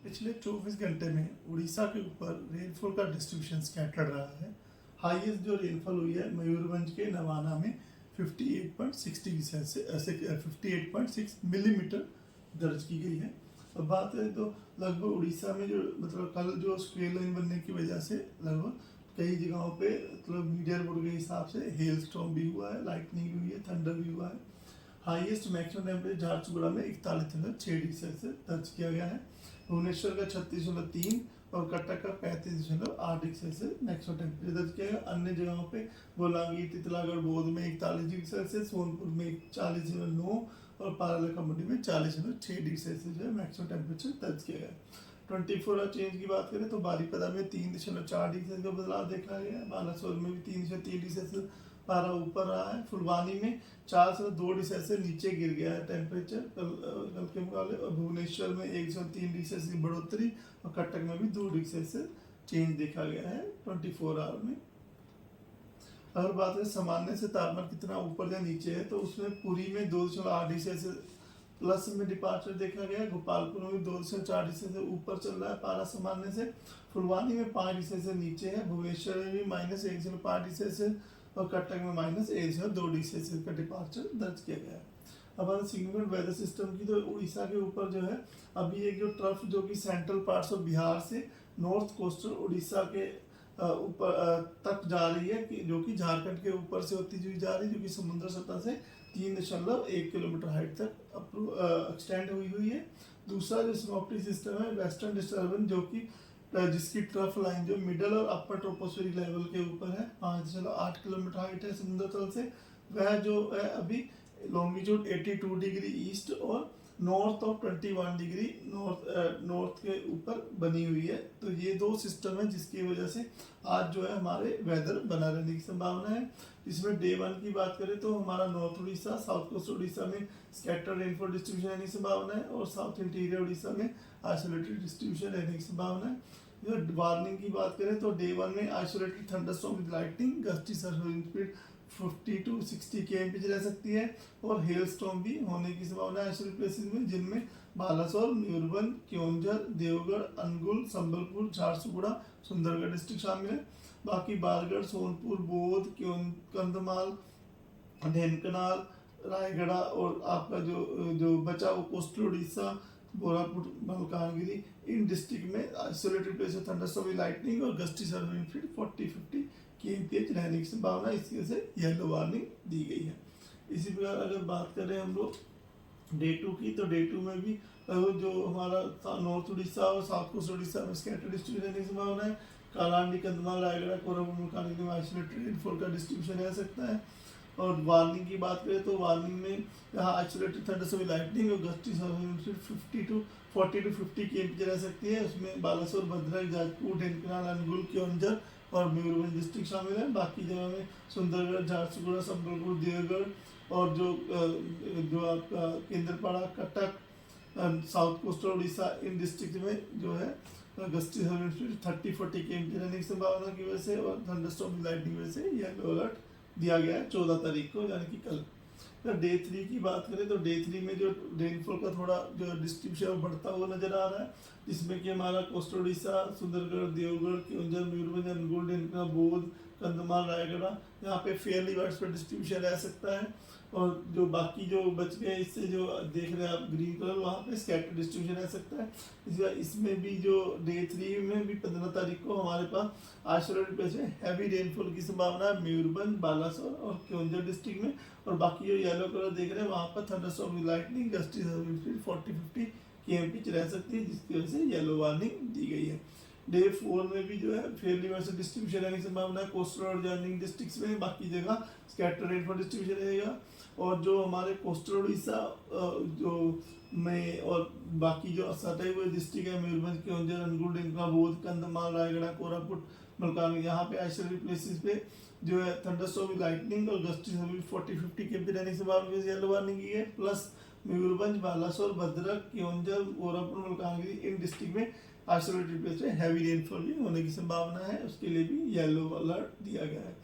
पिछले 24 घंटे में उड़ीसा के ऊपर रेनफॉल का डिस्ट्रीब्यूशन स्कैटर्ड रहा है। हाईएस्ट जो रेनफॉल हुई है मयूरभंज के नवाना में 58.6 मिलीमीटर दर्ज की गई है। अब बात करें तो लगभग उड़ीसा में जो मतलब कल जो स्क्वेयर लाइन बनने की वजह से लगभग कई जगहों पे मतलब मीडिया रिपोर्ट के हिसाब से हेल स्टॉर्म भी हुआ है, लाइटनिंग भी हुई है, थंडर भी हुआ है। हाईएस्ट मैक्सिमम टेम्परेचर झारसुगुड़ा में 41.6 डिग्री सेल्सियस दर्ज किया गया है। भुवनेश्वर का 36.3 और कटक का 35.8 डिग्री सेल्सियस मैक्सिमम टेम्परेचर दर्ज किया गया। अन्य जगहों पे बोलांगी, तितलागढ़, बौद्ध में 41 डिग्री सेल्सियस, सोनपुर में 40.9 और पारालाकमांडी में 40.6 डिग्री सेल्सियस जो है मैक्सिमम टेम्परेचर दर्ज किया गया। 24 आवर चेंज की बात करें तो बारीपदा में 3.4 डिग्री सेल्सियस का बदलाव देखा गया है। बालासोर में भी 3.3 डिग्री सेल्सियस पारा ऊपर रहा है। फुलवानी में 4.2 डिग्री सेल्सियस नीचे गिर गया है टेम्परेचर कल के मुकाबले। और भुवनेश्वर में 1.3 डिग्री सेल्सियस की बढ़ोतरी और कटक में भी 2 डिग्री सेल्सियस चेंज देखा गया है 24 आवर में। अगर बात करें सामान्य से तापमान कितना ऊपर या नीचे है तो उसमें पुरी में 2.8 डिग्री सेल्सियस प्लस में डिपार्चर देखा गया है। गोपालपुर में भी 2.4 डिग्री सेल्सियस ऊपर चल रहा है पारा सामान्य से। फुलवानी में 5 डिग्री सेल्सियस नीचे है। भुवनेश्वर में भी -1.5 डिग्री सेल्सियस और कटक में -1.2 डिग्री सेल्सियस का डिपार्चर दर्ज किया गया है। अब अगर सिग्निफिकेंट वेदर सिस्टम की तो उड़ीसा के ऊपर जो है अभी एक जो ट्रफ जो कि सेंट्रल पार्ट्स ऑफ बिहार से नॉर्थ कोस्टल उड़ीसा के ऊपर तक जा रही है कि जो कि झारखंड के ऊपर से होती हुई जा रही है, जो कि समुद्र सतह से 3.1 किलोमीटर हाइट तक एक्सटेंड हुई है। दूसरा जो सिनोप्टिक सिस्टम है वेस्टर्न डिस्टर्बेंस जो कि जिसकी ट्रफ लाइन जो मिडल और अपर ट्रोपोस्फेरिक लेवल के ऊपर है 5.8 किलोमीटर हाइट है समुद्र तल से, वह जो है अभी लॉन्गिट्यूड 82 डिग्री ईस्ट और नॉर्थ ऑफ 21 डिग्री नॉर्थ के ऊपर बनी हुई है। तो ये दो सिस्टम है जिसकी वजह से आज जो है हमारे वेदर बना रहने की संभावना है। इसमें डे 1 की बात करें तो हमारा north Orissa, south coast Orissa में स्कैटर्ड रेनफॉल डिस्ट्रीब्यूशन रहने की संभावना है और साउथ इंटीरियर उड़ीसा में आइसोलेटेड डिस्ट्रीब्यूशन रहने की संभावना है। जो वार्निंग की बात करें तो डे 1 में isolated thunderstorm with lightning, gusty serving speed 50 to 60 kmph रह सकती है और हेल स्टॉर्म भी होने की संभावना है आइसोलेटेड प्लेसेस में, जिनमें बालासोर, मयूरभंज, केओंझर, देवगढ़, अनुगुल, संबलपुर, झारसुगुड़ा, सुंदरगढ़ डिस्ट्रिक्ट शामिल है। बाकी बारगढ़, सोनपुर, बौद्ध, कंधमाल, ढेनकनाल, रायगढ़ और आपका जो बचा वो कोस्टल उड़ीसा, बोरापुर, मलकानगिरी, इन डिस्ट्रिक्ट में आइसोलेटेड प्लेसेस थंडरस्टॉर्म लाइटनिंग और गस्टी सर्विंग स्पीड 40-50 kmph रहने की संभावना, इसकी वजह से येलो वार्निंग दी गई है। इसी प्रकार अगर बात करें हम लोग डे 2 की तो डे 2 में भी जो हमारा नॉर्थ उड़ीसा और साउथ कोस्ट उड़ीसा में स्कैटर्ड डिस्ट्रीब्यूशन रहने की संभावना है। कालाहांडी, कंधमाल, रायगढ़, कोरबा, मलकानगिरी में आइसोलेटेड रेनफॉल का डिस्ट्रीब्यूशन रह सकता है। और वार्निंग की बात करें तो वार्निंग में यहाँ आइसोलेटेड थंडरस्टॉर्म लाइटनिंग और गस्टी सर्विंग 40 to 50 kmph रह सकती है। उसमें बालासोर, भद्रक, जाजपुर, ढेनकनाल, अनुगुल, केओंझर और मयूरभंज डिस्ट्रिक्ट शामिल है। बाकी जगह में सुंदरगढ़, झारसुगुड़ा, संबलपुर, देवगढ़ और जो आपका केंद्रपाड़ा, कटक, साउथ कोस्टल उड़ीसा, इन डिस्ट्रिक्ट में जो है गस्टी सर्विंग 30-40 kmph रहने की संभावना की वजह से और थंडरस्टॉर्म लाइटनिंग की वजह से येलो अलर्ट दिया गया है 14 तारीख को, यानी कि कल। डे 3 की बात करें तो डे 3 में जो रेनफॉल का थोड़ा जो डिस्ट्रीब्यूशन बढ़ता हुआ नजर आ रहा है, जिसमें कि हमारा कोस्टल उड़ीसा, सुंदरगढ़, देवगढ़, केओंझर, मयूरभंज, अनुगुल, ढेनकनाल, बौद्ध, कंधमाल, रायगढ़ यहाँ पे फेयरली वाइड स्प्रेड डिस्ट्रीब्यूशन रह सकता है। और जो बाकी जो बच गए इससे जो देख रहे हैं आप ग्रीन कलर, वहाँ पे स्कैटर डिस्ट्रीब्यूशन रह सकता है। इसमें भी जो डे 3 में भी 15 तारीख को हमारे पास आइसोलेटेड प्लेस में हैवी रेनफॉल की संभावना है मयूरभंज, बालासोर और केओंझर डिस्ट्रिक्ट में। और बाकी जो येलो कलर देख रहे हैं वहाँ पर thunderstorm with lightning, gusty serving speed 40-50 kmph रह सकती है, जिसकी वजह से येलो वार्निंग दी गई है। डे 4 में भी जो है फेयरली वैसे डिस्ट्रीब्यूशन रहने की संभावना है कोस्टल और जर्निंग डिस्ट्रिक्ट्स में, बाकी जगह स्कैटर रेनफॉल डिस्ट्रीब्यूशन रहेगा। और जो हमारे कोस्टल उड़ीसा जो में और बाकी जो सटे हुए डिस्ट्रिक्ट है मयूरभंज, केओंझर, अनुगुल, ढेनकनाल, बौद्ध, कंधमाल, रायगढ़, कोरापुट, मलकानगिरी, यहाँ पे आइसोलेटेड प्लेसेस पे जो है थंडरस्टॉर्म विद लाइटनिंग और गस्टी सर्विंग 40-50 kmph रहने की संभावना येलो वार्निंग की है। प्लस मयूरभंज, बालासोर, भद्रक, केओंझर, गोरखपुर, मलकानगिरी, इन डिस्ट्रिक्ट में आइसोलेटेड प्लेस में हैवी रेनफॉल भी होने की संभावना है, उसके लिए भी येलो अलर्ट दिया गया है।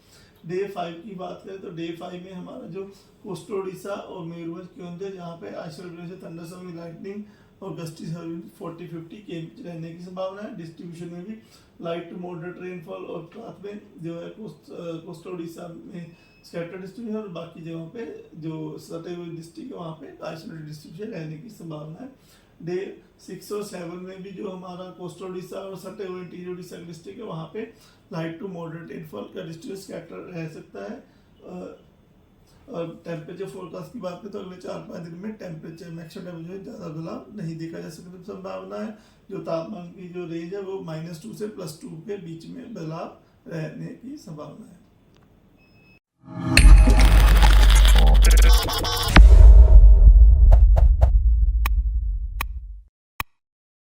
डे 5 की बात करें तो डे 5 में हमारा जो कोस्टल उड़ीसा और मयूरभंज, केओंझर यहाँ पे आइसोलेटेड थंडरस्टॉर्म विद लाइटनिंग और गस्टी 40-50 के रहने की संभावना है। डिस्ट्रीब्यूशन में भी लाइट टू मॉडरेट रेनफॉल और रात में जो है कोस्टल उड़ीसा में स्कैटर्ड डिस्ट्रीब्यूशन और बाकी जगहों पे जो सटे हुए डिस्ट्रिक्ट है वहाँ पे आइसोलेटेड डिस्ट्रीब्यूशन रहने की संभावना है। डे 6 और 7 में भी जो हमारा कोस्टल उड़ीसा और सटे हुए इंटीरियर उड़ीसा का डिस्ट्रिक्ट है वहाँ पे लाइट टू मॉडरेट रेनफॉल का डिस्ट्रीब्यूशन स्कैटर रह सकता है। और टेम्परेचर फोरकास्ट की बात करें तो अगले 4-5 दिन में टेम्परेचर मैक्सिमम टेम्परेचर ज़्यादा बदलाव नहीं देखा जा सकता। संभावना है जो तापमान की जो रेंज है वो -2 से +2 के बीच में बदलाव रहने की संभावना है।